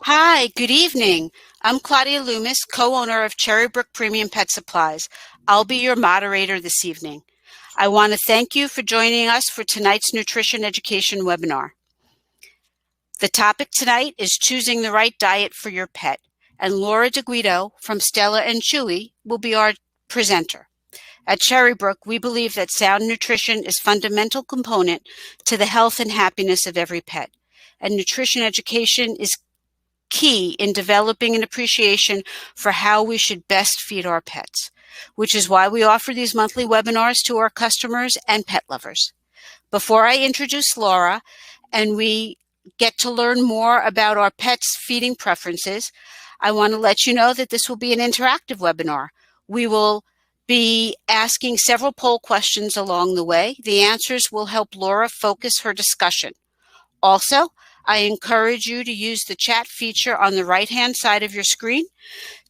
Hi, good evening. I'm Claudia Loomis, co-owner of Cherrybrook Premium Pet Supplies. I'll be your moderator this evening. I want to thank you for joining us for tonight's nutrition education webinar. The topic tonight is choosing the right diet for your pet, and Laura DeGuido from Stella and Chewy will be our presenter. At Cherrybrook, we believe that sound nutrition is a fundamental component to the health and happiness of every pet, and nutrition education is key in developing an appreciation for how we should best feed our pets, which is why we offer these monthly webinars to our customers and pet lovers. Before I introduce Laura and we get to learn more about our pets' feeding preferences, I want to let you know that this will be an interactive webinar. We will be asking several poll questions along the way. The answers will help Laura focus her discussion. Also, I encourage you to use the chat feature on the right-hand side of your screen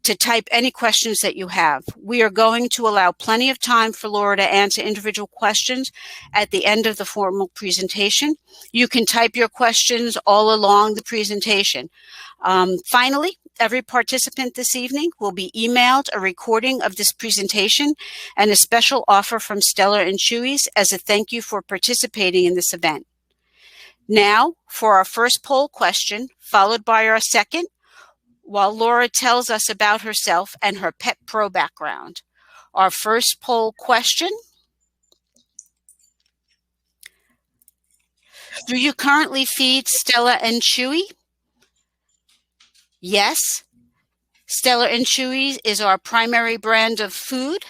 to type any questions that you have. We are going to allow plenty of time for Laura to answer individual questions at the end of the formal presentation. You can type your questions all along the presentation. Finally, every participant this evening will be emailed a recording of this presentation and a special offer from Stella and Chewy's as a thank you for participating in this event. Now, for our first poll question, followed by our second, while Laura tells us about herself and her Pet Pro background. Our first poll question: do you currently feed Stella and Chewy? Yes. Stella and Chewy is our primary brand of food.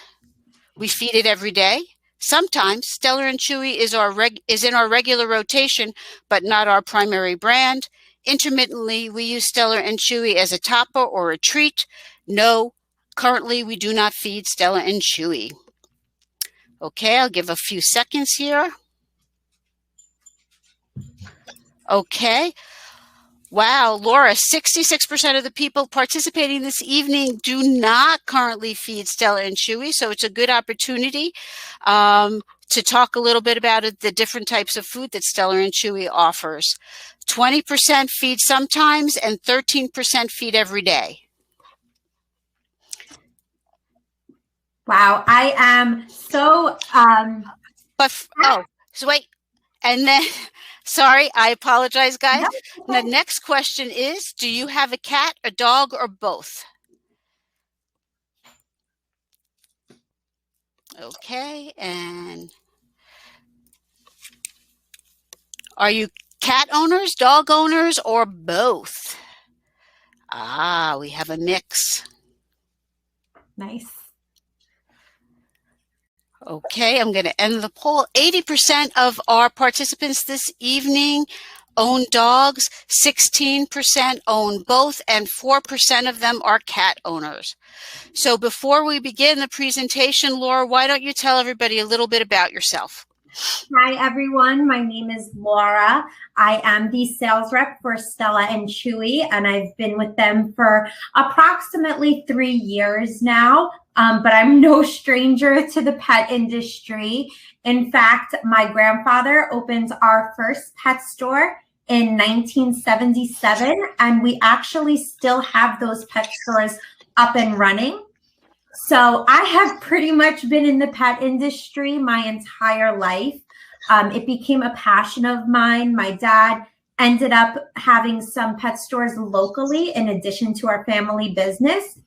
We feed it every day. Sometimes Stella and Chewy is in our regular rotation, but not our primary brand. Intermittently, we use Stella and Chewy as a topper or a treat. No, currently we do not feed Stella and Chewy. Okay, I'll give a few seconds here. Okay. Wow, Laura, 66% of the people participating this evening do not currently feed Stella and Chewy, so it's a good opportunity to talk a little bit about the different types of food that Stella and Chewy offers. 20% feed sometimes and 13% feed every day. Wow, I am so so wait, and then sorry, I apologize, guys. No, the next question is, do you have a cat, a dog, or both? Okay, and are you cat owners, dog owners, or both? Ah, we have a mix. Nice. Okay, I'm going to end the poll. 80% of our participants this evening own dogs, 16% own both, and 4% of them are cat owners. So before we begin the presentation, Laura, why don't you tell everybody a little bit about yourself? Hi, everyone. My name is Laura. I am the sales rep for Stella and Chewy, and I've been with them for approximately 3 years now. But I'm no stranger to the pet industry. In fact, my grandfather opened our first pet store in 1977, and we actually still have those pet stores up and running. So I have pretty much been in the pet industry my entire life. It became a passion of mine. My dad ended up having some pet stores locally in addition to our family business.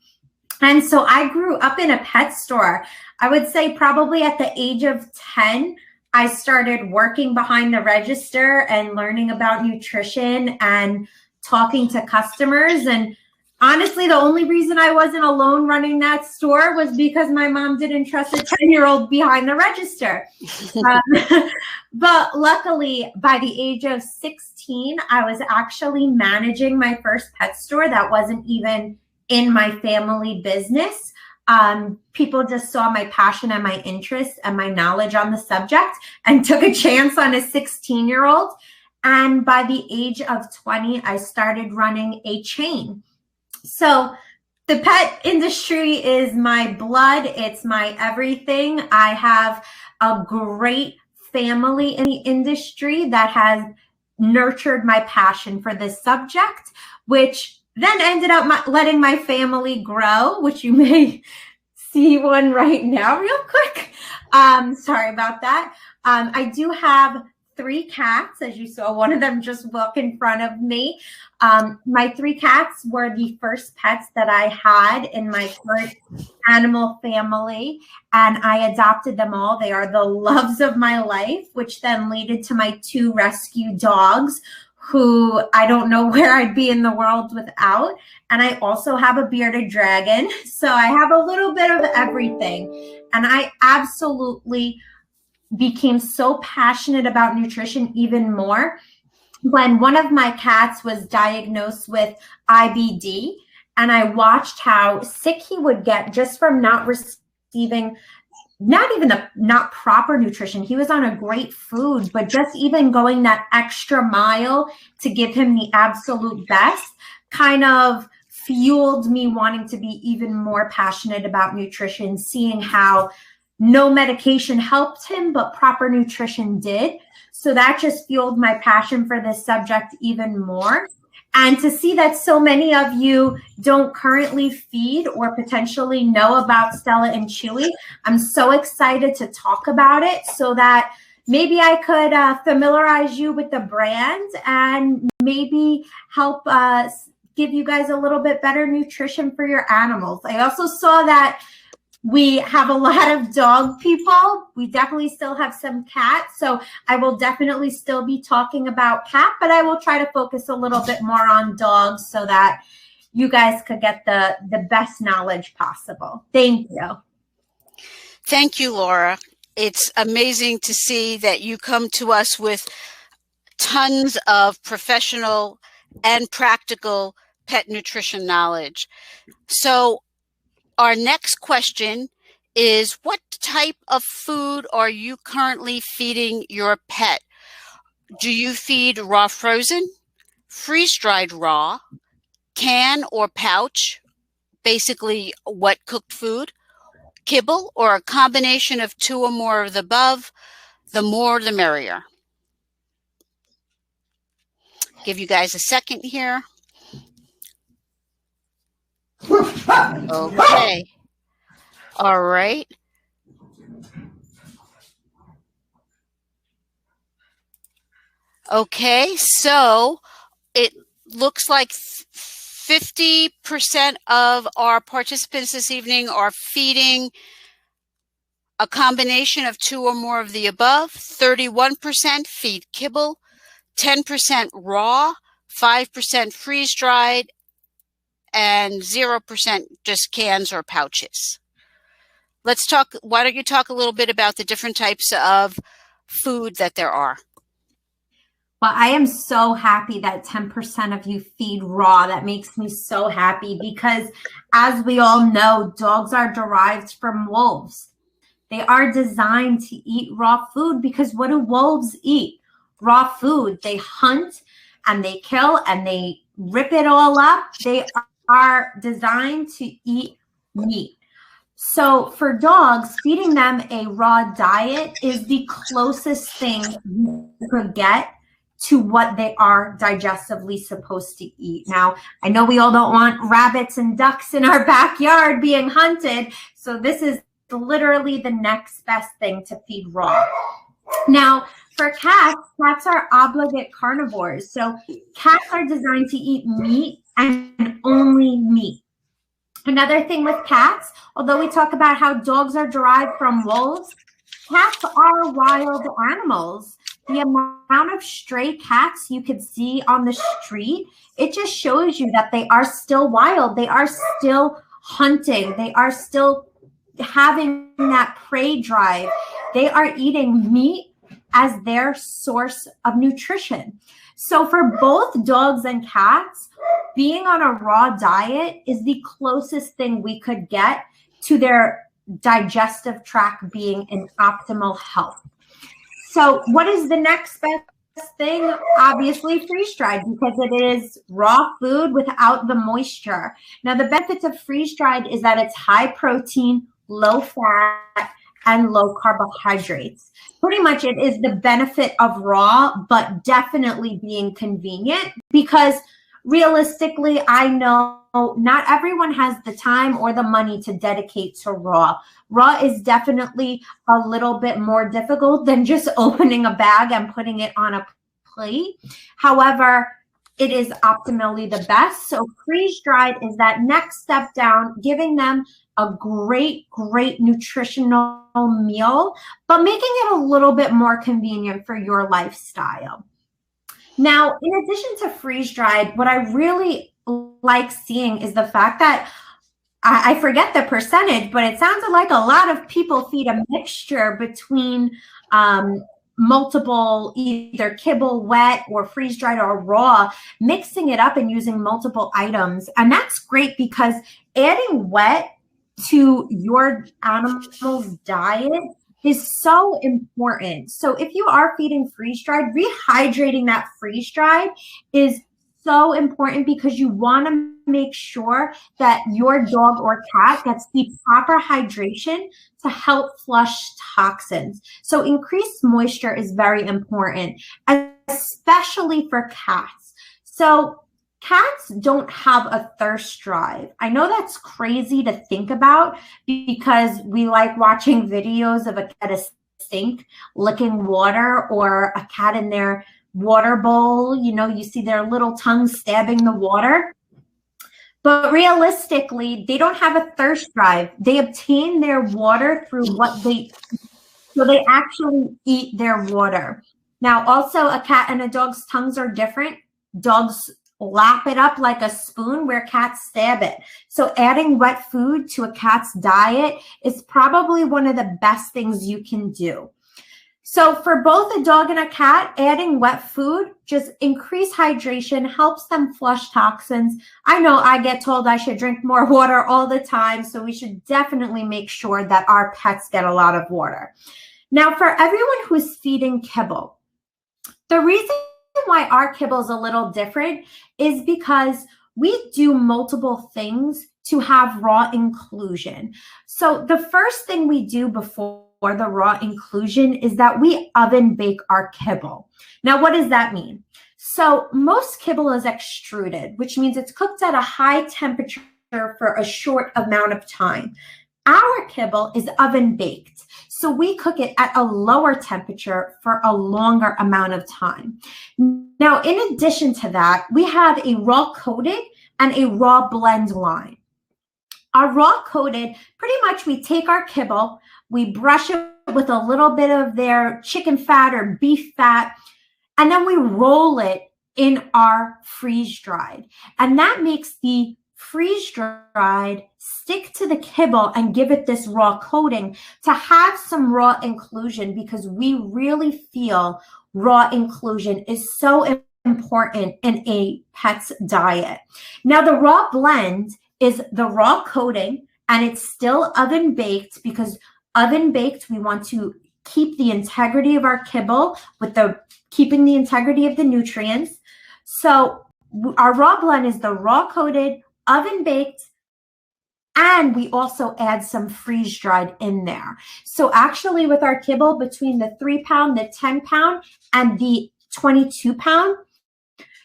And so I grew up in a pet store. I would say probably at the age of 10, I started working behind the register and learning about nutrition and talking to customers. And honestly, the only reason I wasn't alone running that store was because my mom didn't trust a 10-year-old behind the register. But luckily, by the age of 16, I was actually managing my first pet store that wasn't even in my family business. People just saw my passion and my interest and my knowledge on the subject and took a chance on a 16-year-old. And by the age of 20, I started running a chain. So the pet industry is my blood. It's my everything. I have a great family in the industry that has nurtured my passion for this subject, which then ended up letting my family grow, which you may see one right now real quick. Sorry about that. I do have 3 cats, as you saw, one of them just walk in front of me. My 3 cats were the first pets that I had in my current animal family, and I adopted them all. They are the loves of my life, which then led to my 2 rescue dogs, who I don't know where I'd be in the world without. And I also have a bearded dragon. So I have a little bit of everything. And I absolutely became so passionate about nutrition even more when one of my cats was diagnosed with IBD. And I watched how sick he would get just from not receiving not proper nutrition. He was on a great food, but just even going that extra mile to give him the absolute best kind of fueled me wanting to be even more passionate about nutrition, seeing how no medication helped him, but proper nutrition did. So that just fueled my passion for this subject even more. And to see that so many of you don't currently feed or potentially know about Stella and Chewy, I'm so excited to talk about it so that maybe I could familiarize you with the brand and maybe help give you guys a little bit better nutrition for your animals. I also saw that we have a lot of dog people. We definitely still have some cats. So I will definitely still be talking about cat, but I will try to focus a little bit more on dogs so that you guys could get the best knowledge possible. Thank you. Thank you, Laura. It's amazing to see that you come to us with tons of professional and practical pet nutrition knowledge. So our next question is, what type of food are you currently feeding your pet? Do you feed raw frozen, freeze-dried raw, can or pouch, basically wet cooked food, kibble, or a combination of 2 or more of the above? The more the merrier. Give you guys a second here. Okay. All right. Okay, so it looks like 50% of our participants this evening are feeding a combination of 2 or more of the above. 31% feed kibble, 10% raw, 5% freeze-dried, and 0% just cans or pouches. Let's talk, why don't you talk a little bit about the different types of food that there are? Well, I am so happy that 10% of you feed raw. That makes me so happy because, as we all know, dogs are derived from wolves. They are designed to eat raw food because what do wolves eat? Raw food. They hunt and they kill and they rip it all up. They are designed to eat meat. So for dogs, feeding them a raw diet is the closest thing you could get to what they are digestively supposed to eat. Now, I know we all don't want rabbits and ducks in our backyard being hunted, so this is literally the next best thing to feed raw. Now, for cats, cats are obligate carnivores. So cats are designed to eat meat and only meat. Another thing with cats, although we talk about how dogs are derived from wolves, cats are wild animals. The amount of stray cats you could see on the street, it just shows you that they are still wild. They are still hunting. They are still having that prey drive. They are eating meat as their source of nutrition. So for both dogs and cats, being on a raw diet is the closest thing we could get to their digestive tract being in optimal health. So what is the next best thing? Obviously freeze-dried, because it is raw food without the moisture. Now the benefits of freeze-dried is that it's high protein, low fat, and low carbohydrates. Pretty much it is the benefit of raw, but definitely being convenient, because realistically, I know not everyone has the time or the money to dedicate to raw. Raw is definitely a little bit more difficult than just opening a bag and putting it on a plate. However, it is optimally the best. So freeze-dried is that next step down, giving them a great, great nutritional meal, but making it a little bit more convenient for your lifestyle. Now, in addition to freeze-dried, what I really like seeing is the fact that I forget the percentage, but it sounded like a lot of people feed a mixture between multiple, either kibble, wet, or freeze-dried or raw, mixing it up and using multiple items. And that's great because adding wet to your animal's diet is so important. So if you are feeding freeze-dried, rehydrating that freeze-dried is so important because you want to make sure that your dog or cat gets the proper hydration to help flush toxins. So increased moisture is very important, especially for cats. So cats don't have a thirst drive. I know that's crazy to think about because we like watching videos of a cat at a sink licking water, or a cat in their water bowl. You know, you see their little tongue stabbing the water. But realistically, they don't have a thirst drive. They obtain their water through what they eat. So they actually eat their water. Now, also, a cat and a dog's tongues are different. Dogs lap it up like a spoon, where cats stab it. So adding wet food to a cat's diet is probably one of the best things you can do. So for both a dog and a cat, adding wet food, just increase hydration, helps them flush toxins. I know I get told I should drink more water all the time, so we should definitely make sure that our pets get a lot of water. Now, for everyone who's feeding kibble, the reason why our kibble is a little different is because we do multiple things to have raw inclusion. So the first thing we do before the raw inclusion is that we oven bake our kibble. Now, what does that mean? So most kibble is extruded, which means it's cooked at a high temperature for a short amount of time. Our kibble is oven baked, so we cook it at a lower temperature for a longer amount of time. Now, in addition to that, we have a raw coated and a raw blend line. Our raw coated, pretty much we take our kibble, we brush it with a little bit of their chicken fat or beef fat, and then we roll it in our freeze-dried. And that makes the freeze-dried stick to the kibble and give it this raw coating to have some raw inclusion, because we really feel raw inclusion is so important in a pet's diet. Now, the raw blend is the raw coating, and it's still oven baked, because oven baked, we want to keep the integrity of our kibble with keeping the integrity of the nutrients. So our raw blend is the raw coated, oven baked, and we also add some freeze dried in there. So actually with our kibble, between the 3-pound, the 10-pound, and the 22-pound,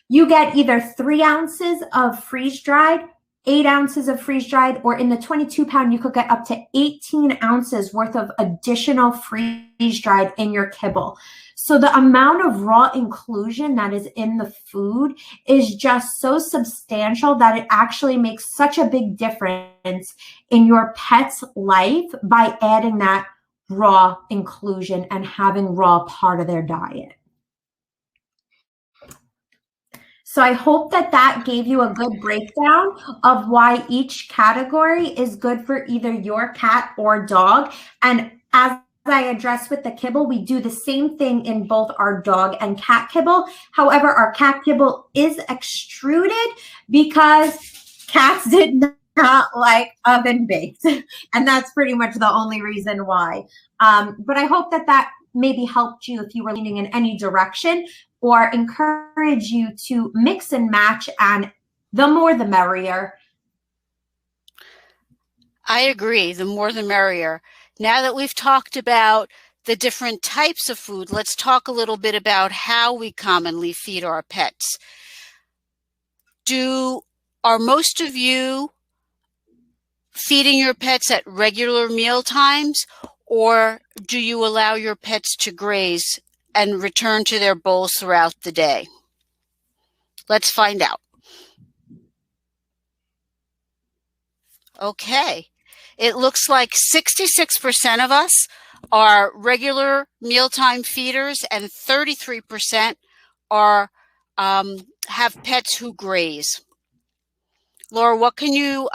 you get either 3 ounces of freeze dried, 8 ounces of freeze dried, or in the 22-pound, you could get up to 18 ounces worth of additional freeze dried in your kibble. So the amount of raw inclusion that is in the food is just so substantial that it actually makes such a big difference in your pet's life by adding that raw inclusion and having raw part of their diet. So I hope that gave you a good breakdown of why each category is good for either your cat or dog. And as I addressed with the kibble, we do the same thing in both our dog and cat kibble. However, our cat kibble is extruded because cats did not like oven baked. And that's pretty much the only reason why. But I hope that maybe helped you if you were leaning in any direction, or encourage you to mix and match, and the more the merrier. I agree. The more the merrier. Now that we've talked about the different types of food, let's talk a little bit about how we commonly feed our pets. Are most of you feeding your pets at regular meal times, or do you allow your pets to graze and return to their bowls throughout the day? Let's find out. Okay. It looks like 66% of us are regular mealtime feeders and 33% are have pets who graze. Laura, what can you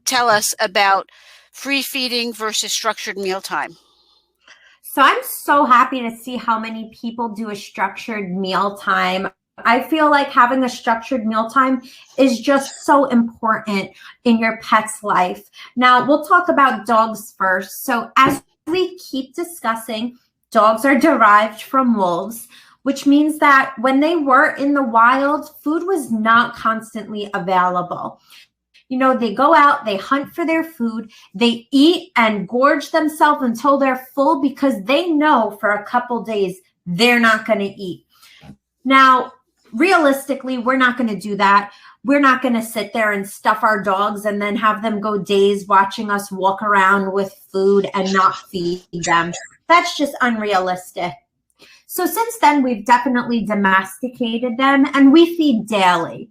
tell us about free feeding versus structured mealtime? So I'm so happy to see how many people do a structured mealtime. I feel like having a structured mealtime is just so important in your pet's life. Now, we'll talk about dogs first. So as we keep discussing, dogs are derived from wolves, which means that when they were in the wild, food was not constantly available. You know, they go out, they hunt for their food, they eat and gorge themselves until they're full because they know for a couple days they're not going to eat. Now, realistically, we're not going to do that. We're not going to sit there and stuff our dogs and then have them go days watching us walk around with food and not feed them. That's just unrealistic. So since then, we've definitely domesticated them and we feed daily.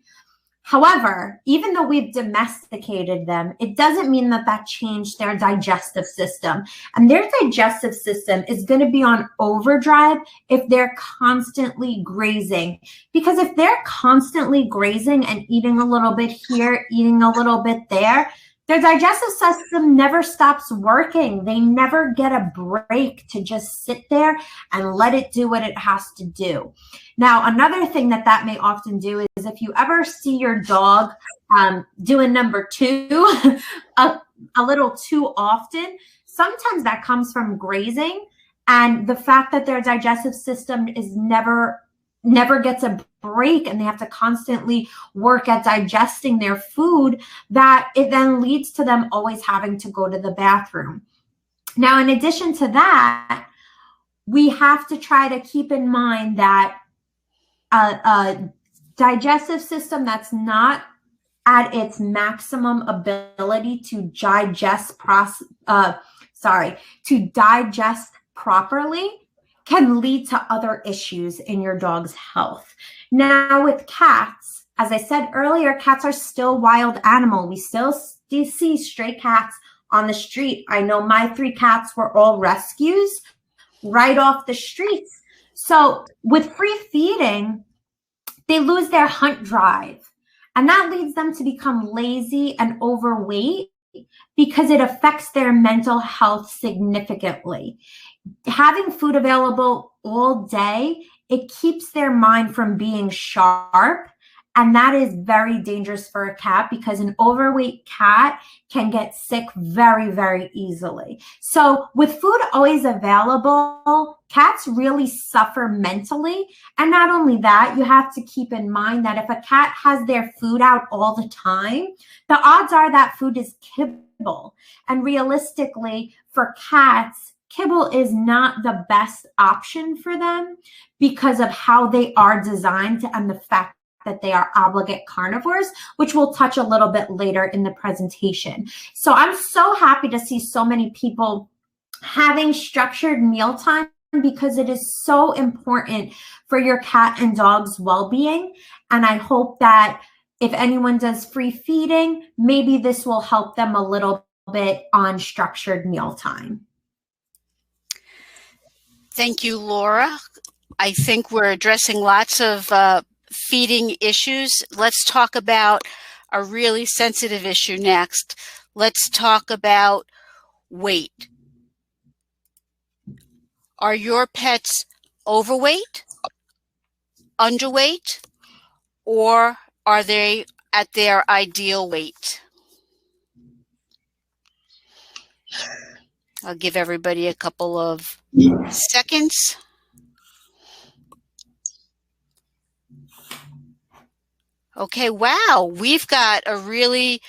However, even though we've domesticated them, it doesn't mean that that changed their digestive system. And their digestive system is going to be on overdrive if they're constantly grazing. Because if they're constantly grazing and eating a little bit here, eating a little bit there, their digestive system never stops working. They never get a break to just sit there and let it do what it has to do. Now, another thing that may often do is if you ever see your dog doing number two a little too often, sometimes that comes from grazing and the fact that their digestive system is never gets a break and they have to constantly work at digesting their food, that it then leads to them always having to go to the bathroom. Now, in addition to that, we have to try to keep in mind that a digestive system that's not at its maximum ability to digest properly can lead to other issues in your dog's health. Now, with cats, as I said earlier, cats are still wild animal. We still see stray cats on the street. I know my 3 cats were all rescues right off the streets. So with free feeding, they lose their hunt drive. And that leads them to become lazy and overweight because it affects their mental health significantly. Having food available all day, it keeps their mind from being sharp. And that is very dangerous for a cat because an overweight cat can get sick very, very easily. So with food always available, cats really suffer mentally. And not only that, you have to keep in mind that if a cat has their food out all the time, the odds are that food is kibble. And realistically, for cats, kibble is not the best option for them because of how they are designed and the fact that they are obligate carnivores, which we'll touch a little bit later in the presentation. So I'm so happy to see so many people having structured mealtime because it is so important for your cat and dog's well-being. And I hope that if anyone does free feeding, maybe this will help them a little bit on structured mealtime. Thank you, Laura. I think we're addressing lots of feeding issues. Let's talk about a really sensitive issue next. Let's talk about weight. Are your pets overweight, underweight, or are they at their ideal weight? I'll give everybody a couple of seconds. Okay, wow, we've got a really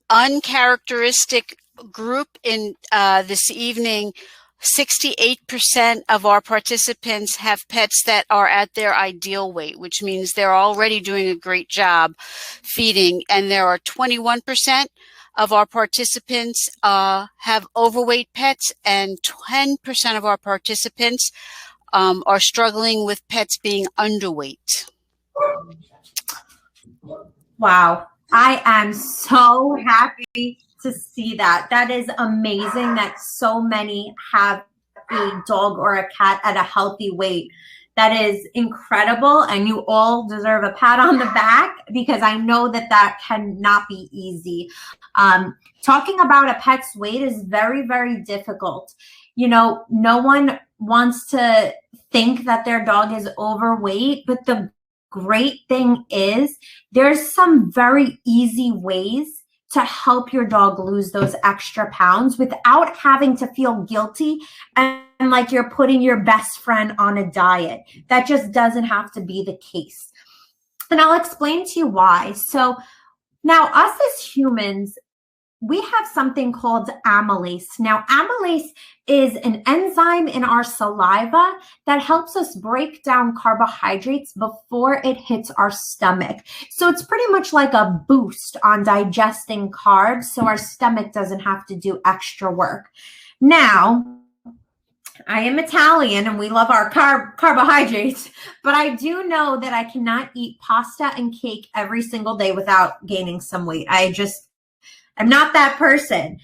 uncharacteristic group in this evening. 68% of our participants have pets that are at their ideal weight, which means they're already doing a great job feeding. And there are 21% of our participants have overweight pets, and 10% of our participants are struggling with pets being underweight. Wow. I am so happy to see that. That is amazing that so many have a dog or a cat at a healthy weight. That is incredible, and you all deserve a pat on the back, because I know that that cannot be easy. Talking about a pet's weight is very, very difficult. You know, no one wants to think that their dog is overweight, but the great thing is there's some very easy ways to help your dog lose those extra pounds without having to feel guilty and like you're putting your best friend on a diet. That just doesn't have to be the case. And I'll explain to you why. So now, us as humans, we have something called amylase. Now, amylase is an enzyme in our saliva that helps us break down carbohydrates before it hits our stomach. So it's pretty much like a boost on digesting carbs, so our stomach doesn't have to do extra work. Now, I am Italian and we love our carbohydrates, but I do know that I cannot eat pasta and cake every single day without gaining some weight. I'm not that person.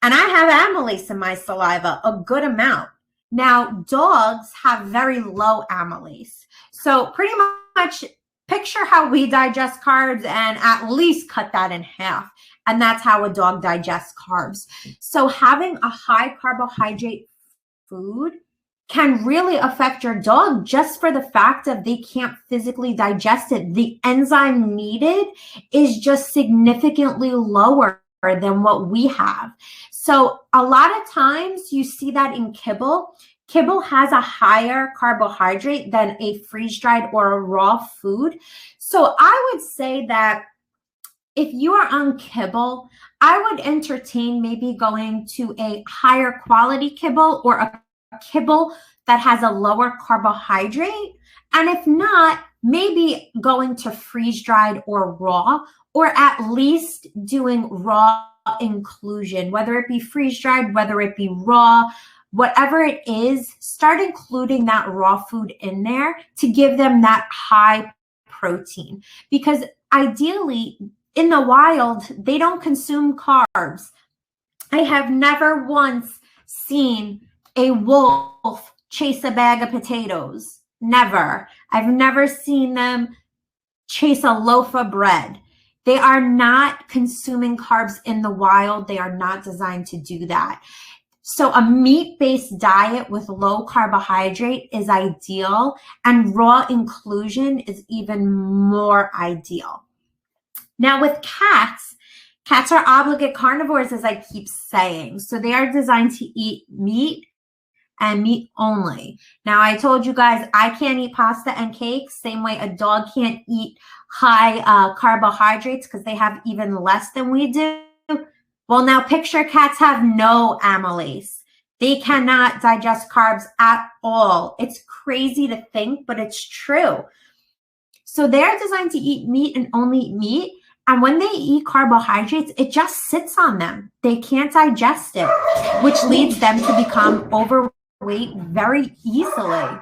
And I have amylase in my saliva, a good amount. Now, dogs have very low amylase. So pretty much picture how we digest carbs and at least cut that in half. And that's how a dog digests carbs. So having a high carbohydrate food can really affect your dog just for the fact that they can't physically digest it. The enzyme needed is just significantly lower than what we have. So a lot of times you see that in Kibble. Kibble has a higher carbohydrate than a freeze-dried or a raw food. So I would say that if you are on Kibble, I would entertain maybe going to a higher quality Kibble or a Kibble that has a lower carbohydrate. And if not, maybe going to freeze-dried or raw, or at least doing raw inclusion, whether it be freeze-dried, whether it be raw, whatever it is, start including that raw food in there to give them that high protein. Because ideally, in the wild, they don't consume carbs. I have never once seen a wolf chase a bag of potatoes. Never. I've never seen them chase a loaf of bread. They are not consuming carbs in the wild. They are not designed to do that. So a meat-based diet with low carbohydrate is ideal, and raw inclusion is even more ideal. Now with cats are obligate carnivores, as I keep saying. So they are designed to eat meat and meat only. Now, I told you guys I can't eat pasta and cake, same way a dog can't eat high carbohydrates because they have even less than we do. Well, now picture cats have no amylase. They cannot digest carbs at all. It's crazy to think, but it's true. So they're designed to eat meat and only eat meat. And when they eat carbohydrates, it just sits on them. They can't digest it, which leads them to become overweight very easily.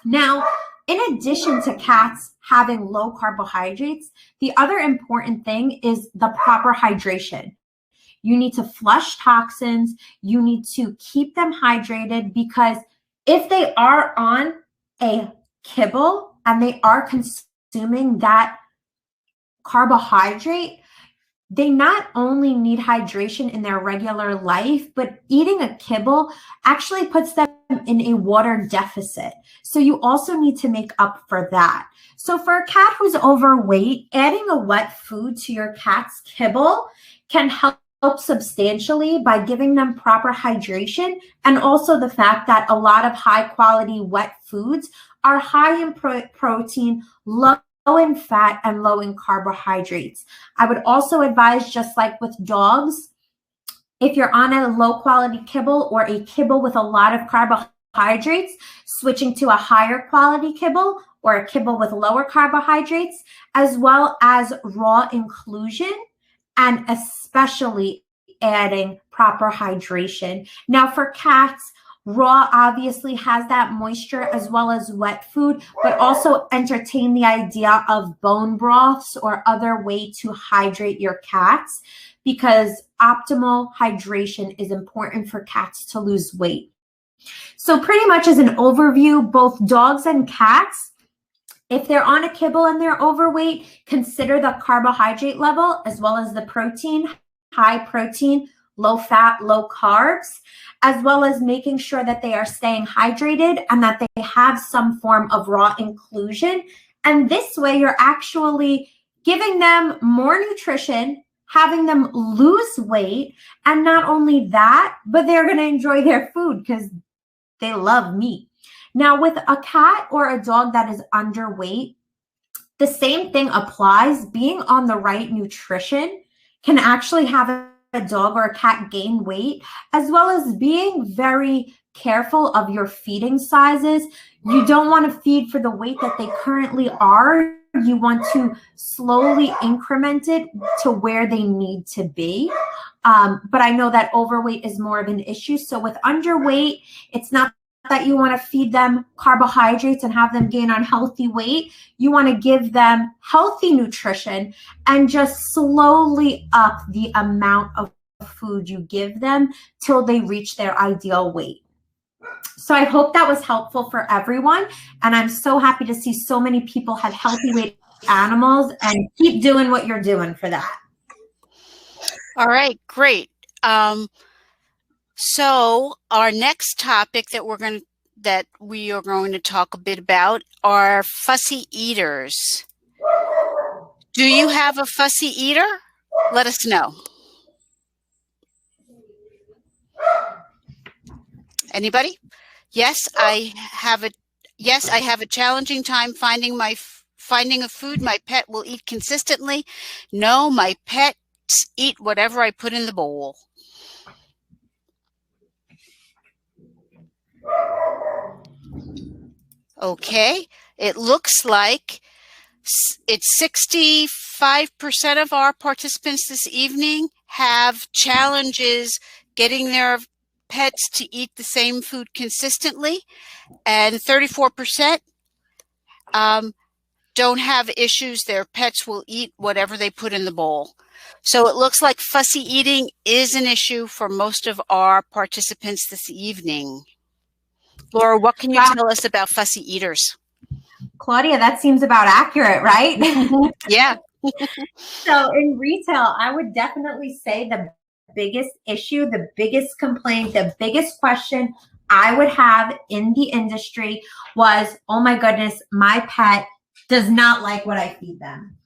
Now, in addition to cats having low carbohydrates, the other important thing is the proper hydration. You need to flush toxins. You need to keep them hydrated, because if they are on a kibble and they are consuming that carbohydrate, they not only need hydration in their regular life, but eating a kibble actually puts them in a water deficit. So you also need to make up for that. So for a cat who's overweight, adding a wet food to your cat's kibble can help substantially by giving them proper hydration, and also the fact that a lot of high quality wet foods are high in protein, low in fat, and low in carbohydrates. I would also advise, just like with dogs, If you're on a low quality kibble or a kibble with a lot of carbohydrates, switching to a higher quality kibble or a kibble with lower carbohydrates, as well as raw inclusion, and especially adding proper hydration. Now for cats, raw obviously has that moisture as well as wet food, but also entertain the idea of bone broths or other way to hydrate your cats, because optimal hydration is important for cats to lose weight. So pretty much as an overview, both dogs and cats, if they're on a kibble and they're overweight, consider the carbohydrate level as well as the protein, high protein, low fat, low carbs, as well as making sure that they are staying hydrated and that they have some form of raw inclusion. And this way you're actually giving them more nutrition, having them lose weight, and not only that, but they're going to enjoy their food because they love meat. Now, with a cat or a dog that is underweight, the same thing applies. Being on the right nutrition can actually have a dog or a cat gain weight, as well as being very careful of your feeding sizes. You don't want to feed for the weight that they currently are. You want to slowly increment it to where they need to be. But I know that overweight is more of an issue. So with underweight, it's not that you want to feed them carbohydrates and have them gain unhealthy weight. You want to give them healthy nutrition and just slowly up the amount of food you give them till they reach their ideal weight. So I hope that was helpful for everyone. And I'm so happy to see so many people have healthy weight animals, and keep doing what you're doing for that. All right, great. So our next topic that we are going to talk a bit about are fussy eaters. Do you have a fussy eater? Let us know. Anybody? Yes, I have a challenging time finding a food my pet will eat consistently. No, my pets eat whatever I put in the bowl. Okay, it looks like it's 65% of our participants this evening have challenges getting their pets to eat the same food consistently, and 34% don't have issues. Their pets will eat whatever they put in the bowl. So it looks like fussy eating is an issue for most of our participants this evening. Laura, what can you tell us about fussy eaters? Claudia, that seems about accurate, right? Yeah. So in retail, I would definitely say the biggest issue, the biggest complaint, the biggest question I would have in the industry was, oh my goodness, my pet does not like what I feed them.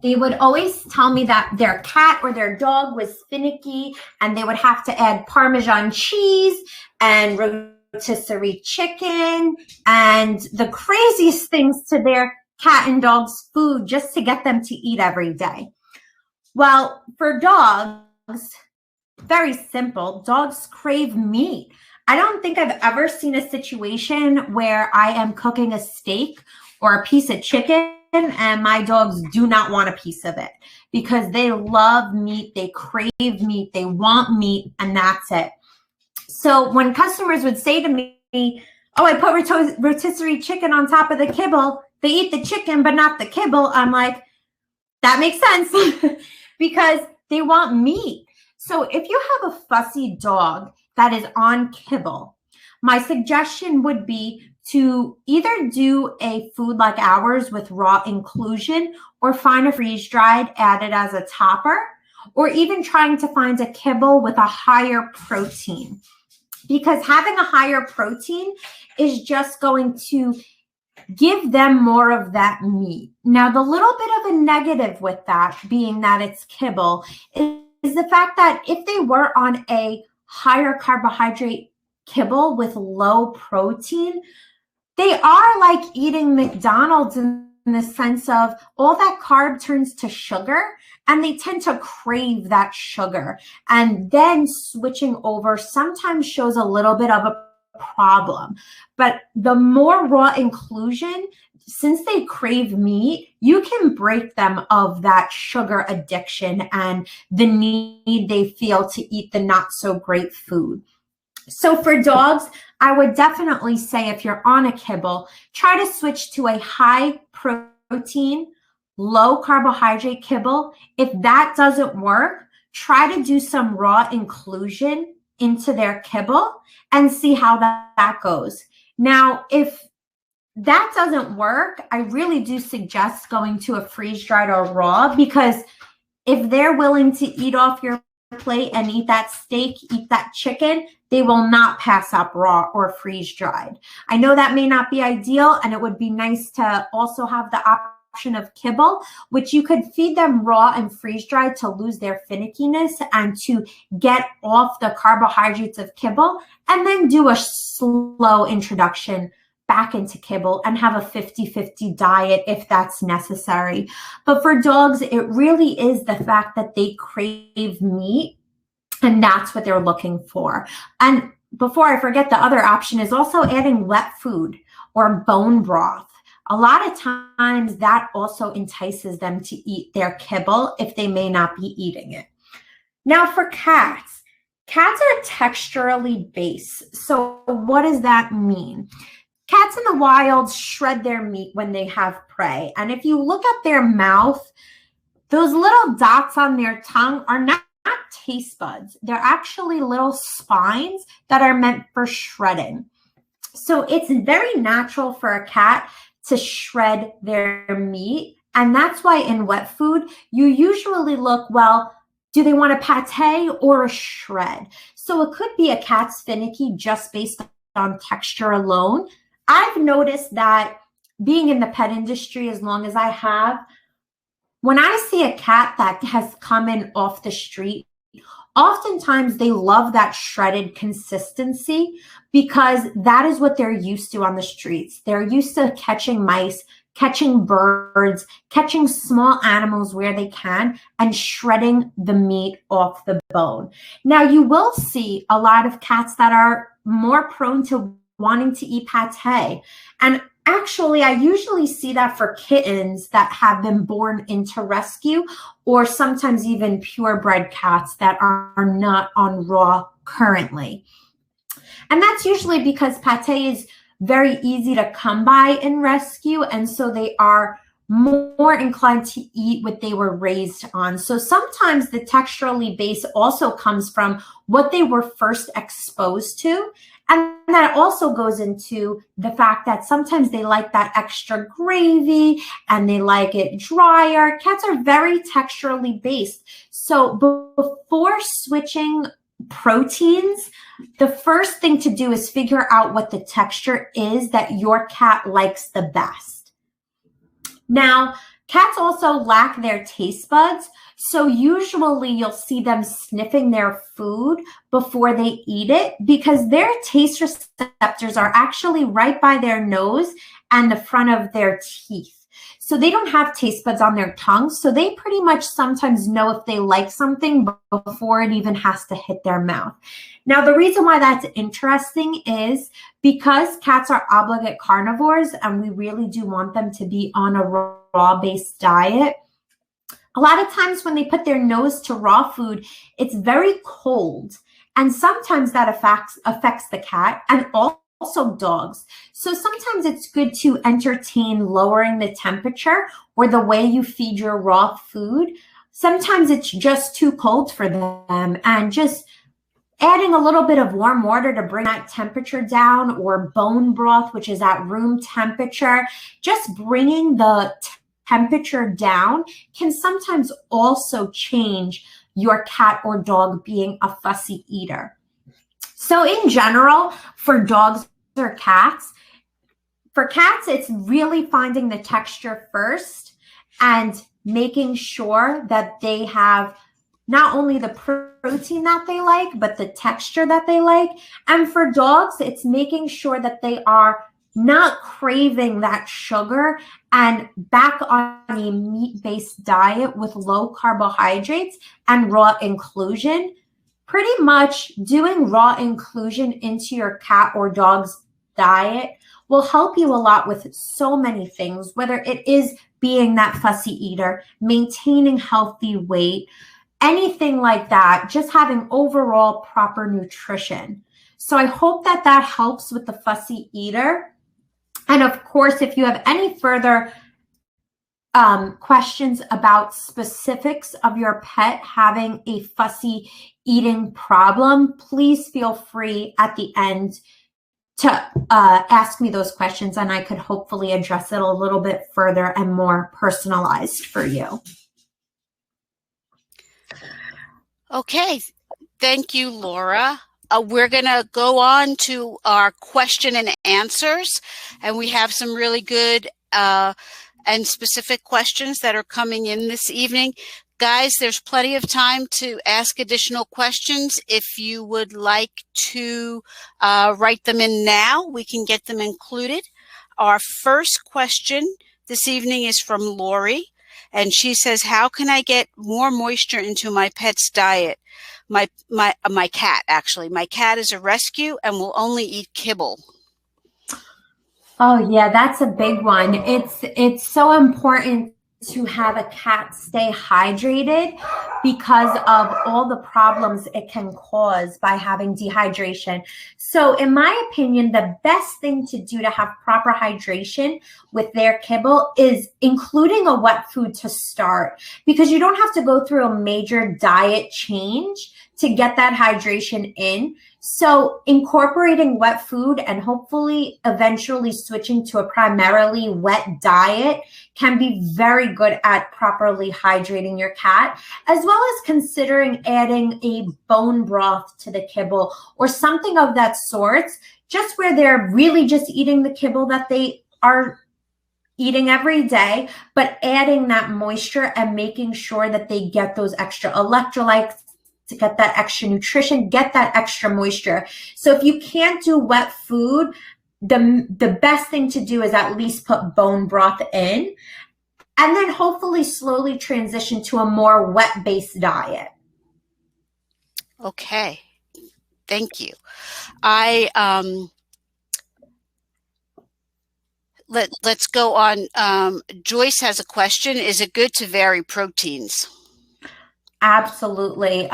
They would always tell me that their cat or their dog was finicky and they would have to add Parmesan cheese and rotisserie chicken and the craziest things to their cat and dog's food just to get them to eat every day. Well, for dogs, very simple. Dogs crave meat. I don't think I've ever seen a situation where I am cooking a steak or a piece of chicken and my dogs do not want a piece of it because they love meat, they crave meat, they want meat, and that's it. So when customers would say to me, oh, I put rotisserie chicken on top of the kibble, they eat the chicken but not the kibble, I'm like, that makes sense because they want meat. So if you have a fussy dog that is on kibble, my suggestion would be to either do a food like ours with raw inclusion or find a freeze-dried, add it as a topper, or even trying to find a kibble with a higher protein. Because having a higher protein is just going to give them more of that meat. Now, the little bit of a negative with that, being that it's kibble, is the fact that if they were on a higher carbohydrate kibble with low protein, they are like eating McDonald's in the sense of all that carb turns to sugar, and they tend to crave that sugar. And then switching over sometimes shows a little bit of a problem. But the more raw inclusion, since they crave meat, you can break them of that sugar addiction and the need they feel to eat the not so great food. So for dogs, I would definitely say if you're on a kibble, try to switch to a high protein, low carbohydrate kibble. If that doesn't work, try to do some raw inclusion into their kibble and see how that goes. Now, if that doesn't work, I really do suggest going to a freeze-dried or raw, because if they're willing to eat off your plate and eat that steak, eat that chicken, they will not pass up raw or freeze-dried. I know that may not be ideal, and it would be nice to also have the option of kibble, which you could feed them raw and freeze-dried to lose their finickiness and to get off the carbohydrates of kibble, and then do a slow introduction back into kibble and have a 50-50 diet if that's necessary. But for dogs, it really is the fact that they crave meat, and that's what they're looking for. And before I forget, the other option is also adding wet food or bone broth. A lot of times that also entices them to eat their kibble if they may not be eating it. Now for cats, cats are texturally based. So what does that mean? Cats in the wild shred their meat when they have prey. And if you look at their mouth, those little dots on their tongue are not taste buds. They're actually little spines that are meant for shredding. So it's very natural for a cat to shred their meat. And that's why in wet food, you usually look, well, do they want a pate or a shred? So it could be a cat's finicky just based on texture alone. I've noticed that being in the pet industry as long as I have, when I see a cat that has come in off the street, oftentimes they love that shredded consistency because that is what they're used to on the streets. They're used to catching mice, catching birds, catching small animals where they can, and shredding the meat off the bone. Now, you will see a lot of cats that are more prone to wanting to eat pate. And actually, I usually see that for kittens that have been born into rescue, or sometimes even purebred cats that are not on raw currently. And that's usually because pate is very easy to come by in rescue, and so they are more inclined to eat what they were raised on. So sometimes the texturally base also comes from what they were first exposed to. And that also goes into the fact that sometimes they like that extra gravy and they like it drier. Cats are very texturally based. So before switching proteins, the first thing to do is figure out what the texture is that your cat likes the best. Now, cats also lack their taste buds. So usually you'll see them sniffing their food before they eat it because their taste receptors are actually right by their nose and the front of their teeth. So they don't have taste buds on their tongue. So they pretty much sometimes know if they like something before it even has to hit their mouth. Now, the reason why that's interesting is because cats are obligate carnivores and we really do want them to be on a raw-based diet. A lot of times when they put their nose to raw food, it's very cold. And sometimes that affects the cat and also dogs. So sometimes it's good to entertain lowering the temperature or the way you feed your raw food. Sometimes it's just too cold for them, and just adding a little bit of warm water to bring that temperature down, or bone broth, which is at room temperature, just bringing the temperature down can sometimes also change your cat or dog being a fussy eater. So in general, for dogs or cats, for cats, it's really finding the texture first and making sure that they have not only the protein that they like, but the texture that they like. And for dogs, it's making sure that they are not craving that sugar and back on a meat-based diet with low carbohydrates and raw inclusion. Pretty much doing raw inclusion into your cat or dog's diet will help you a lot with so many things, whether it is being that fussy eater, maintaining healthy weight, anything like that, just having overall proper nutrition. So I hope that that helps with the fussy eater. And of course, if you have any further questions about specifics of your pet having a fussy eating problem, please feel free at the end to ask me those questions, and I could hopefully address it a little bit further and more personalized for you. Okay, thank you, Laura. We're going to go on to our question and answers, and we have some really good and specific questions that are coming in this evening. Guys, there's plenty of time to ask additional questions. If you would like to write them in now, we can get them included. Our first question this evening is from Lori, and she says, how can I get more moisture into my pet's diet? My cat, actually. My cat is a rescue and will only eat kibble. Oh yeah, that's a big one. It's so important to have a cat stay hydrated because of all the problems it can cause by having dehydration. So in my opinion, the best thing to do to have proper hydration with their kibble is including a wet food to start, because you don't have to go through a major diet change to get that hydration in. So incorporating wet food and hopefully eventually switching to a primarily wet diet can be very good at properly hydrating your cat, as well as considering adding a bone broth to the kibble or something of that sort, just where they're really just eating the kibble that they are eating every day, but adding that moisture and making sure that they get those extra electrolytes, to get that extra nutrition, get that extra moisture. So if you can't do wet food, the best thing to do is at least put bone broth in, and then hopefully slowly transition to a more wet-based diet. Okay, thank you. Let's go on. Joyce has a question. Is it good to vary proteins? Absolutely.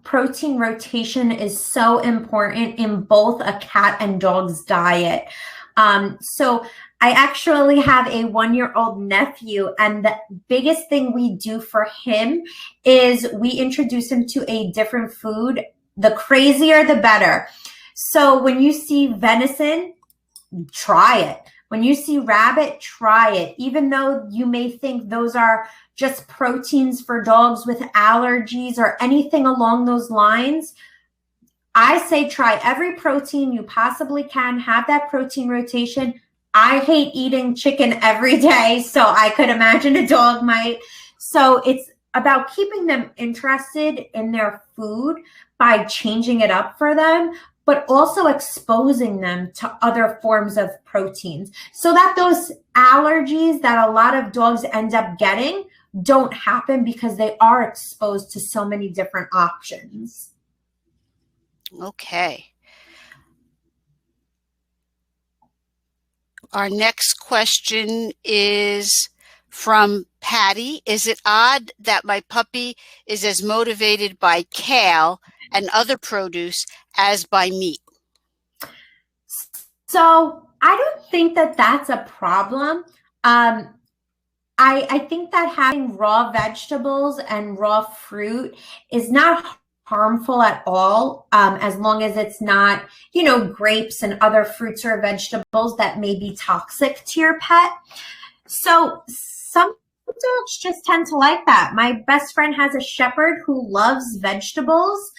Protein rotation is so important in both a cat and dog's diet. So I actually have a 1-year-old nephew, and the biggest thing we do for him is we introduce him to a different food. The crazier, the better. So when you see venison, try it. When you see rabbit, try it. Even though you may think those are just proteins for dogs with allergies or anything along those lines, I say try every protein you possibly can. Have that protein rotation. I hate eating chicken every day, so I could imagine a dog might. So it's about keeping them interested in their food by changing it up for them, but also exposing them to other forms of proteins so that those allergies that a lot of dogs end up getting don't happen, because they are exposed to so many different options. Okay. Our next question is from Patty. Is it odd that my puppy is as motivated by kale and other produce as by meat? So I don't think that that's a problem. I think that having raw vegetables and raw fruit is not harmful at all, as long as it's not, grapes and other fruits or vegetables that may be toxic to your pet. So some dogs just tend to like that. My best friend has a shepherd who loves vegetables.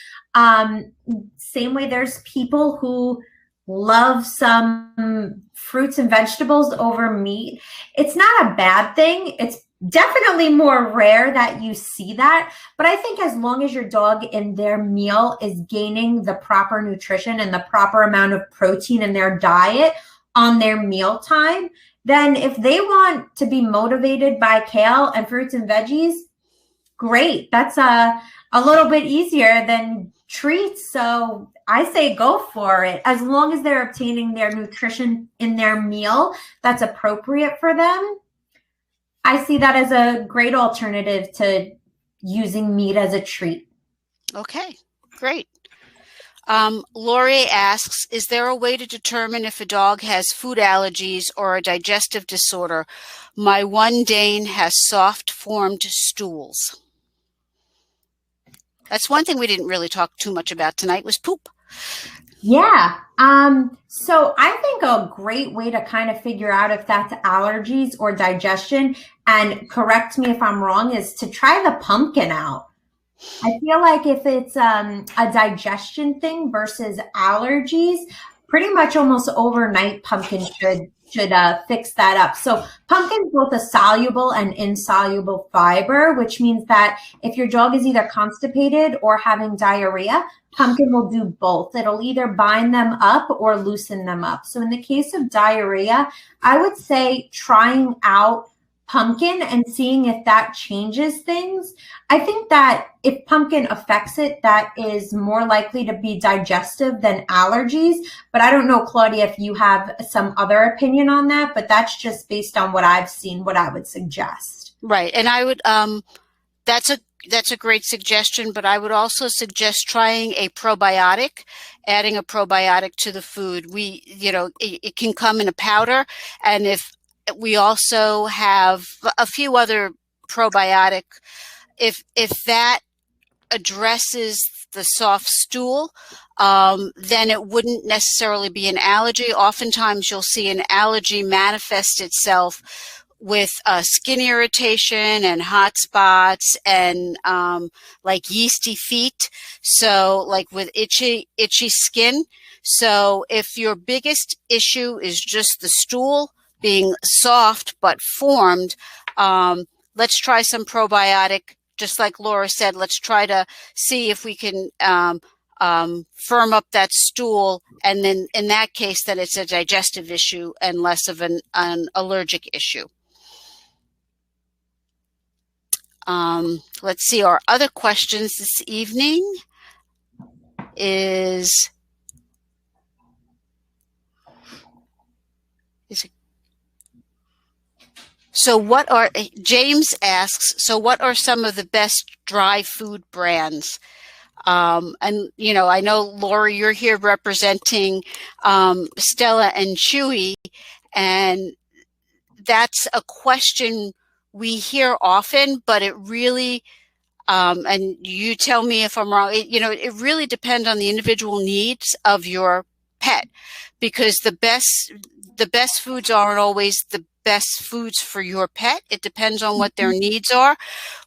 Same way there's people who love some fruits and vegetables over meat. It's not a bad thing. It's definitely more rare that you see that. But I think as long as your dog in their meal is gaining the proper nutrition and the proper amount of protein in their diet, on their mealtime, then if they want to be motivated by kale and fruits and veggies, great. That's a little bit easier than treats. So I say go for it. As long as they're obtaining their nutrition in their meal that's appropriate for them, I see that as a great alternative to using meat as a treat. Okay, great. Lori asks, is there a way to determine if a dog has food allergies or a digestive disorder? My one Dane has soft formed stools. That's one thing we didn't really talk too much about tonight was poop. Yeah. So I think a great way to kind of figure out if that's allergies or digestion, and correct me if I'm wrong, is to try the pumpkin out. I feel like if it's a digestion thing versus allergies, pretty much almost overnight pumpkin should fix that up. So pumpkin's both a soluble and insoluble fiber, which means that if your dog is either constipated or having diarrhea, pumpkin will do both. It'll either bind them up or loosen them up. So in the case of diarrhea, I would say trying out pumpkin and seeing if that changes things. I think that if pumpkin affects it, that is more likely to be digestive than allergies. But I don't know, Claudia, if you have some other opinion on that, but that's just based on what I've seen, what I would suggest. Right. And I would, that's a great suggestion, but I would also suggest trying a probiotic, adding a probiotic to the food. It can come in a powder, and if we also have a few other probiotic. If that addresses the soft stool, then it wouldn't necessarily be an allergy. Oftentimes you'll see an allergy manifest itself with skin irritation and hot spots and like yeasty feet. So like with itchy skin. So if your biggest issue is just the stool being soft but formed, let's try some probiotic. Just like Laura said, let's try to see if we can firm up that stool, and then in that case, then it's a digestive issue and less of an allergic issue. Let's see, our other questions this evening is it James asks, so what are some of the best dry food brands? And, I know, Lori, you're here representing Stella and Chewy, and that's a question we hear often, but it really, and you tell me if I'm wrong, it really depends on the individual needs of your pet, because the best foods aren't always the best foods for your pet. It depends on what their needs are,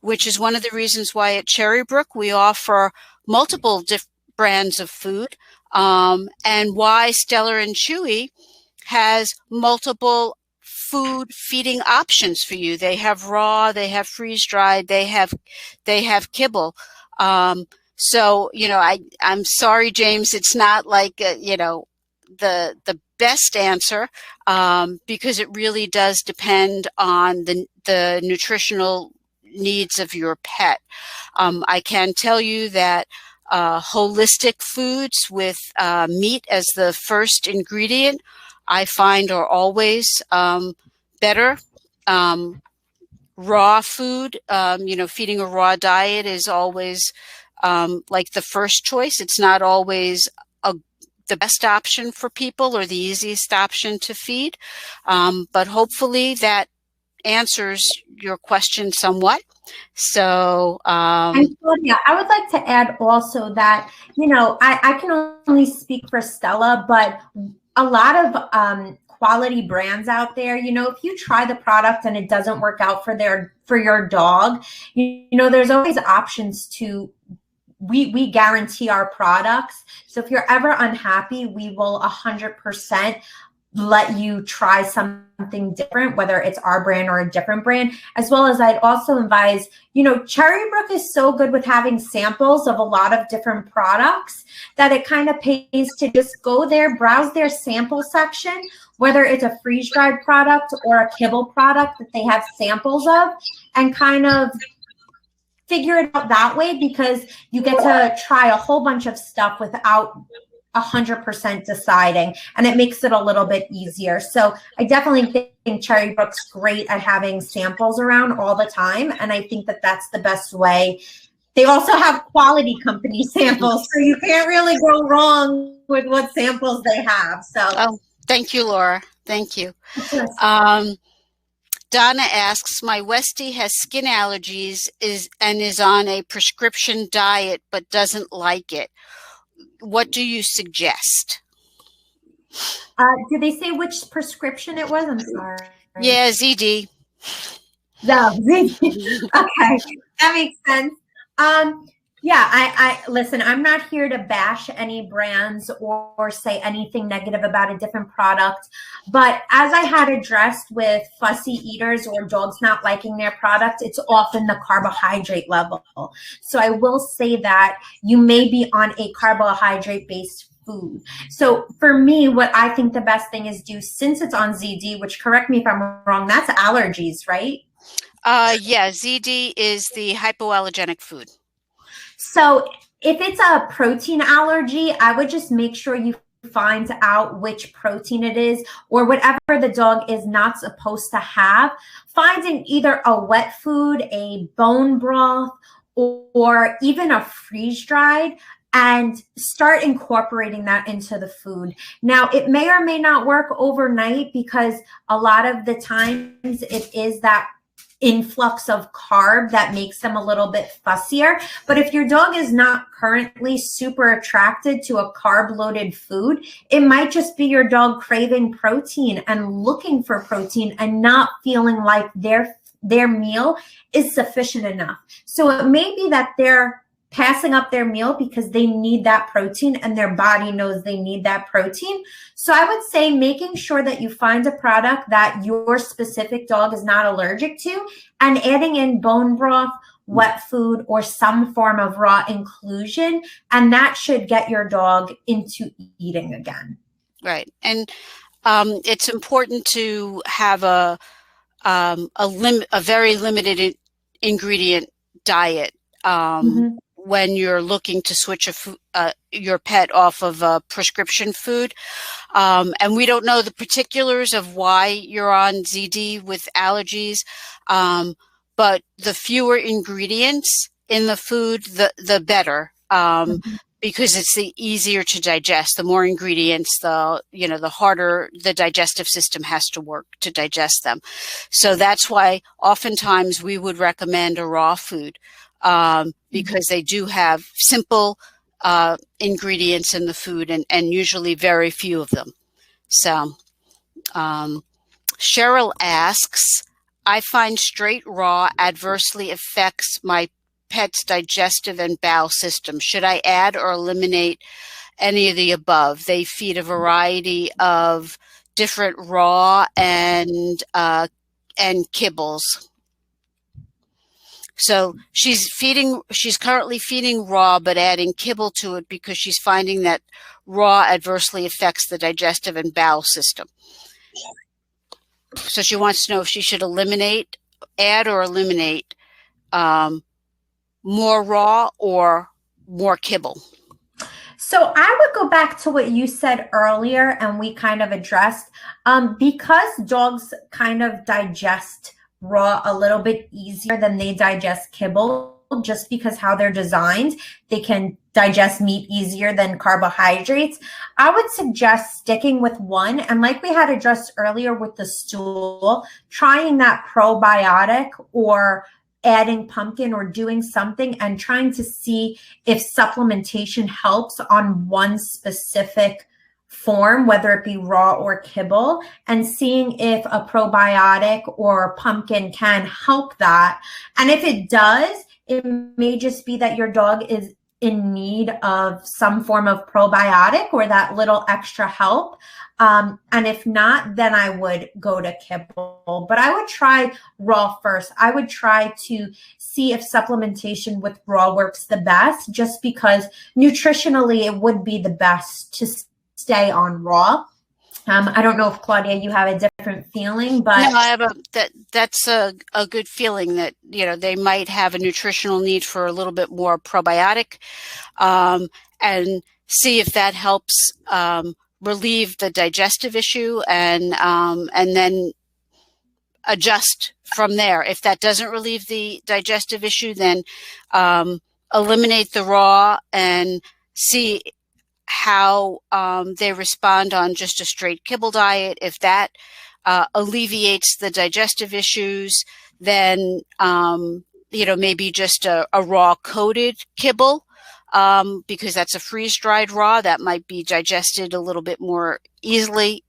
which is one of the reasons why at Cherrybrook we offer multiple brands of food, and why Stella and Chewy has multiple food feeding options for you. They have raw, they have freeze dried, they have kibble. So I'm sorry, James, it's not like the best answer, because it really does depend on the nutritional needs of your pet. I can tell you that holistic foods with meat as the first ingredient, I find are always better. Raw food, feeding a raw diet is always like the first choice. It's not always the best option for people or the easiest option to feed. But hopefully that answers your question somewhat. So, and Claudia, I would like to add also that, I can only speak for Stella, but a lot of quality brands out there, if you try the product and it doesn't work out for your dog, there's always options to. We guarantee our products. So if you're ever unhappy, we will 100% let you try something different, whether it's our brand or a different brand, as well as I'd also advise, Cherrybrook is so good with having samples of a lot of different products that it kind of pays to just go there, browse their sample section, whether it's a freeze-dried product or a Kibble product that they have samples of, and kind of figure it out that way, because you get to try a whole bunch of stuff without 100% deciding, and it makes it a little bit easier. So I definitely think Cherrybrook's great at having samples around all the time, and I think that that's the best way. They also have quality company samples, so you can't really go wrong with what samples they have. So, thank you, Laura. Thank you. Donna asks, my Westie has skin allergies and is on a prescription diet but doesn't like it. What do you suggest? Did they say which prescription it was? I'm sorry. Yeah, ZD. No, ZD. Okay, that makes sense. Yeah, I listen, I'm not here to bash any brands or say anything negative about a different product. But as I had addressed with fussy eaters or dogs not liking their product, it's often the carbohydrate level. So I will say that you may be on a carbohydrate-based food. So for me, what I think the best thing is do, since it's on ZD, which, correct me if I'm wrong, that's allergies, right? Yeah, ZD is the hypoallergenic food. So if it's a protein allergy, I would just make sure you find out which protein it is, or whatever the dog is not supposed to have. Finding either a wet food, a bone broth, or even a freeze-dried, and start incorporating that into the food. Now, it may or may not work overnight, because a lot of the times it is that influx of carb that makes them a little bit fussier. But if your dog is not currently super attracted to a carb-loaded food, it might just be your dog craving protein and looking for protein and not feeling like their meal is sufficient enough. So it may be that they're passing up their meal because they need that protein and their body knows they need that protein. So I would say making sure that you find a product that your specific dog is not allergic to, and adding in bone broth, wet food, or some form of raw inclusion, and that should get your dog into eating again. Right. And it's important to have a very limited ingredient diet. When you're looking to switch your pet off of a prescription food. And we don't know the particulars of why you're on ZD with allergies, but the fewer ingredients in the food, the better, because it's the easier to digest. The more ingredients, the harder the digestive system has to work to digest them. So that's why oftentimes we would recommend a raw food. Because they do have simple ingredients in the food, and usually very few of them. So Cheryl asks, I find straight raw adversely affects my pet's digestive and bowel system. Should I add or eliminate any of the above? They feed a variety of different raw and kibbles. So she's currently feeding raw, but adding kibble to it because she's finding that raw adversely affects the digestive and bowel system. So she wants to know if she should add or eliminate more raw or more kibble. So I would go back to what you said earlier, and we kind of addressed, because dogs kind of digest raw a little bit easier than they digest kibble, just because how they're designed. They can digest meat easier than carbohydrates. I would suggest sticking with one, and like we had addressed earlier with the stool, trying that probiotic or adding pumpkin or doing something and trying to see if supplementation helps on one specific form, whether it be raw or kibble, and seeing if a probiotic or pumpkin can help that. And if it does, it may just be that your dog is in need of some form of probiotic or that little extra help. And if not, then I would go to Kibble. But I would try raw first. I would try to see if supplementation with raw works the best, just because nutritionally it would be the best to stay on raw. I don't know if, Claudia, you have a different feeling, but no, I have that's a good feeling that, they might have a nutritional need for a little bit more probiotic, and see if that helps relieve the digestive issue, and then adjust from there. If that doesn't relieve the digestive issue, then eliminate the raw and see how they respond on just a straight kibble diet. If that alleviates the digestive issues, then maybe just a raw coated kibble, because that's a freeze-dried raw that might be digested a little bit more easily,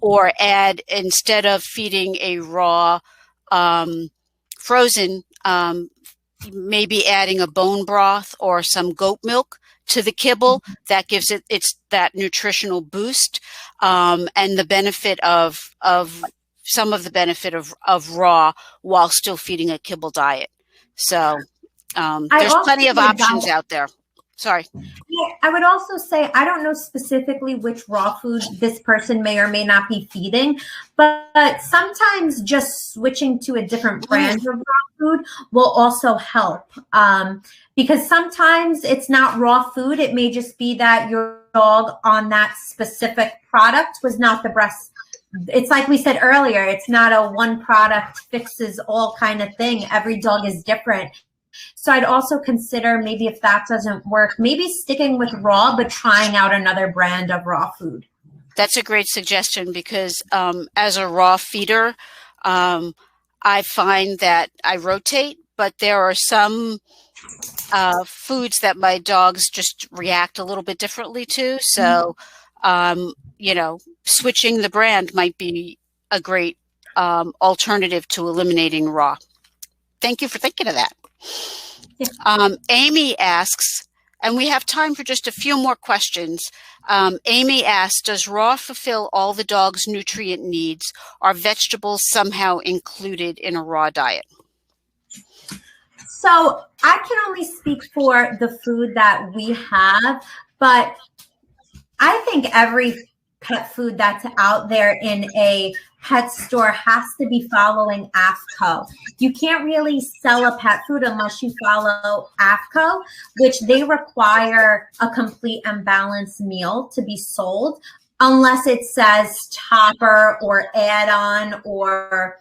or add, instead of feeding a raw frozen, maybe adding a bone broth or some goat milk to the kibble. That gives it's that nutritional boost, and the benefit of some of the benefit of raw while still feeding a kibble diet. So there's plenty of options out there. Sorry. I would also say, I don't know specifically which raw food this person may or may not be feeding, but sometimes just switching to a different brand of raw food will also help. Because sometimes it's not raw food. It may just be that your dog on that specific product was not the best. It's like we said earlier, it's not a one product fixes all kind of thing. Every dog is different. So I'd also consider, maybe if that doesn't work, maybe sticking with raw, but trying out another brand of raw food. That's a great suggestion, because as a raw feeder, I find that I rotate, but there are some foods that my dogs just react a little bit differently to. So, switching the brand might be a great alternative to eliminating raw. Thank you for thinking of that. Amy asks, and we have time for just a few more questions. Amy asks, does raw fulfill all the dog's nutrient needs? Are vegetables somehow included in a raw diet? So I can only speak for the food that we have, but I think every pet food that's out there in a pet store has to be following AAFCO. You can't really sell a pet food unless you follow AAFCO, which they require a complete and balanced meal to be sold, unless it says topper or add-on or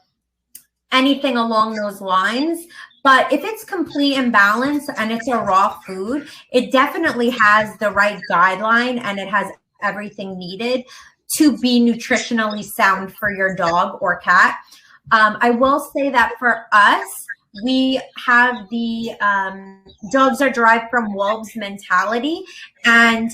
anything along those lines. But if it's complete and balanced and it's a raw food, it definitely has the right guideline and it has everything needed to be nutritionally sound for your dog or cat. I will say that for us, we have the dogs are derived from wolves mentality. And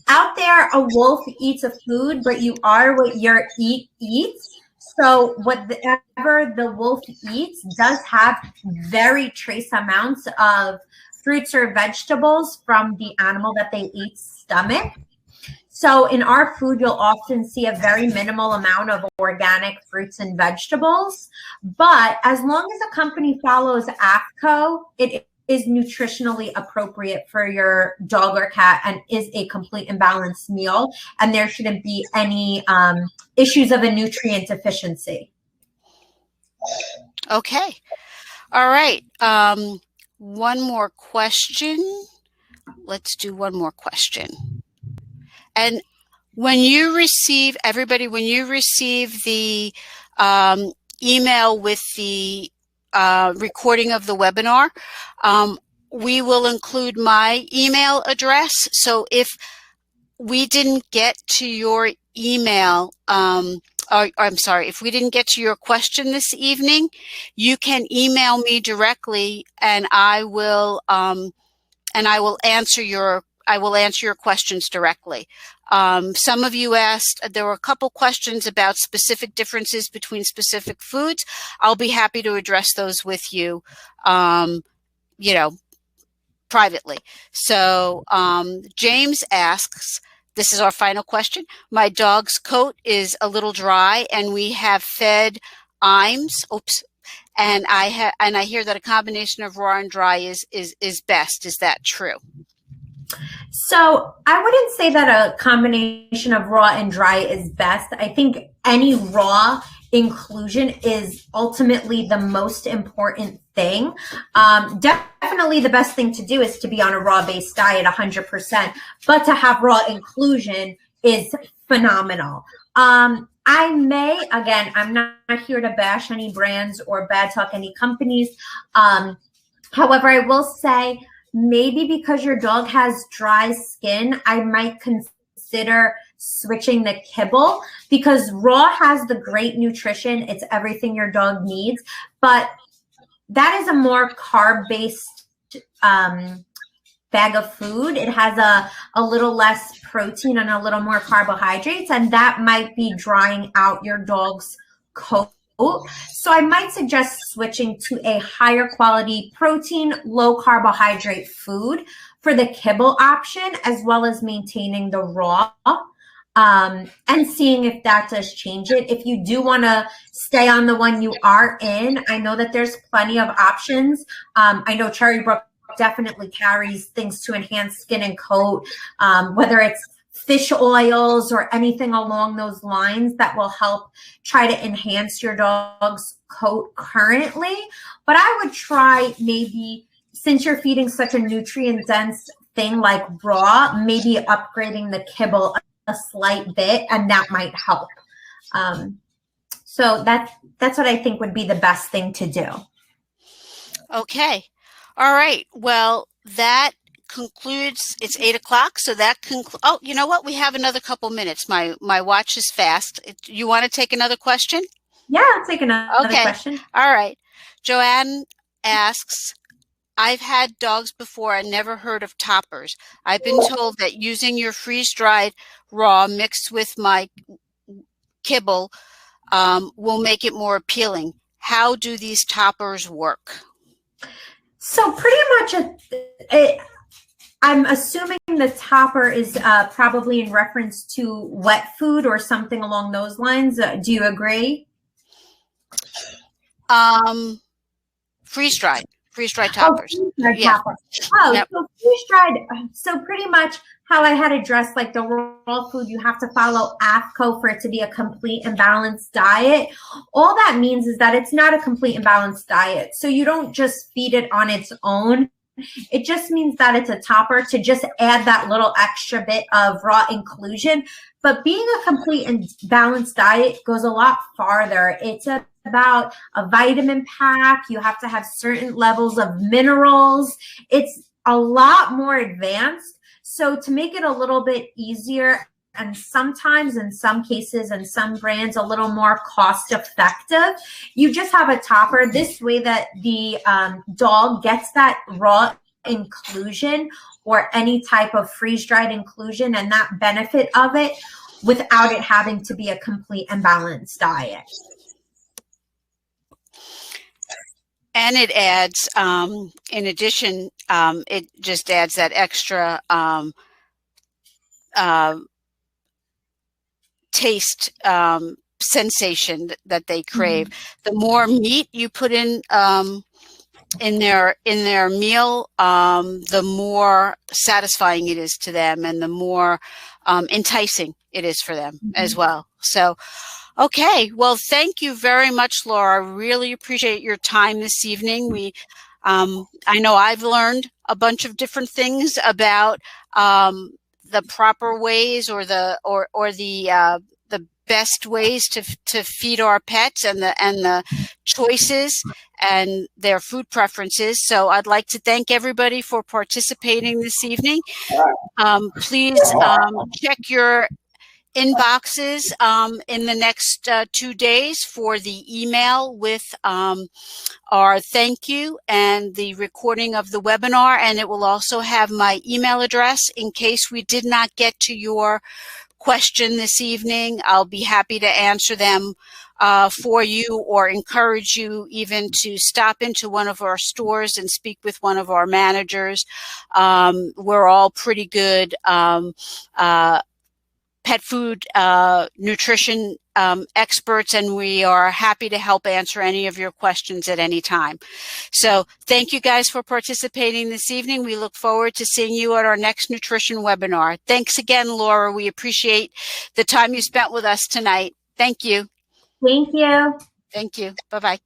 out there, a wolf eats a food, but you are what your eats. So whatever the wolf eats does have very trace amounts of fruits or vegetables from the animal that they eat's stomach. So in our food, you'll often see a very minimal amount of organic fruits and vegetables. But as long as a company follows AAFCO, it is nutritionally appropriate for your dog or cat and is a complete and balanced meal. And there shouldn't be any issues of a nutrient deficiency. Okay. All right. One more question. Let's do one more question. And when you receive, everybody, when you receive the email with the recording of the webinar, we will include my email address. So if we didn't get to your email, if we didn't get to your question this evening, you can email me directly, and I will answer your questions directly. Some of you asked, there were a couple questions about specific differences between specific foods. I'll be happy to address those with you, privately. So James asks, this is our final question. My dog's coat is a little dry, and we have fed Imes. Oops. And I hear that a combination of raw and dry is best. Is that true? So I wouldn't say that a combination of raw and dry is best. I think any raw inclusion is ultimately the most important thing. Definitely the best thing to do is to be on a raw-based diet 100%, but to have raw inclusion is phenomenal. I'm not here to bash any brands or bad talk any companies. However, I will say, maybe because your dog has dry skin, I might consider switching the Kibble, because raw has the great nutrition. It's everything your dog needs, but that is a more carb-based bag of food. It has a little less protein and a little more carbohydrates, and that might be drying out your dog's coat. So I might suggest switching to a higher quality protein, low carbohydrate food for the Kibble option, as well as maintaining the raw, and seeing if that does change it. If you do want to stay on the one you are in, I know that there's plenty of options. I know Cherrybrook definitely carries things to enhance skin and coat, whether it's fish oils or anything along those lines that will help try to enhance your dog's coat currently. But I would try, maybe, since you're feeding such a nutrient dense thing like raw, maybe upgrading the Kibble a slight bit, and that might help. So that's what I think would be the best thing to do. Okay. All right. Well, that concludes. It's 8 o'clock, so that concludes. Oh, you know what? We have another couple minutes. My watch is fast. You want to take another question? Yeah, I'll take another question. All right. Joanne asks, I've had dogs before and never heard of toppers. I've been told that using your freeze-dried raw mixed with my Kibble will make it more appealing. How do these toppers work? So pretty much I'm assuming the topper is probably in reference to wet food or something along those lines. Do you agree? Freeze-dried toppers. Topper. Yep. So freeze-dried. So pretty much how I had addressed, like, the raw food, you have to follow AFCO for it to be a complete and balanced diet. All that means is that it's not a complete and balanced diet. So you don't just feed it on its own. It just means that it's a topper to just add that little extra bit of raw inclusion. But being a complete and balanced diet goes a lot farther. It's about a vitamin pack. You have to have certain levels of minerals. It's a lot more advanced. So to make it a little bit easier, and sometimes in some cases and some brands a little more cost effective, you just have a topper. This way that the dog gets that raw inclusion or any type of freeze-dried inclusion and that benefit of it without it having to be a complete and balanced diet. And it adds, in addition, it just adds that extra taste sensation that they crave. The more meat you put in their meal, the more satisfying it is to them, and the more enticing it is for them as well. So, okay, well, thank you very much, Laura. I really appreciate your time this evening. I know I've learned a bunch of different things about the proper ways or the best ways to feed our pets, and the choices and their food preferences. So I'd like to thank everybody for participating this evening. Please check your inboxes in the next 2 days for the email with our thank you and the recording of the webinar, and it will also have my email address in case we did not get to your question this evening, I'll be happy to answer them for you, or encourage you even to stop into one of our stores and speak with one of our managers. We're all pretty good pet food nutrition experts, and we are happy to help answer any of your questions at any time. So thank you guys for participating this evening. We look forward to seeing you at our next nutrition webinar. Thanks again, Laura. We appreciate the time you spent with us tonight. Thank you. Thank you. Thank you. Bye-bye.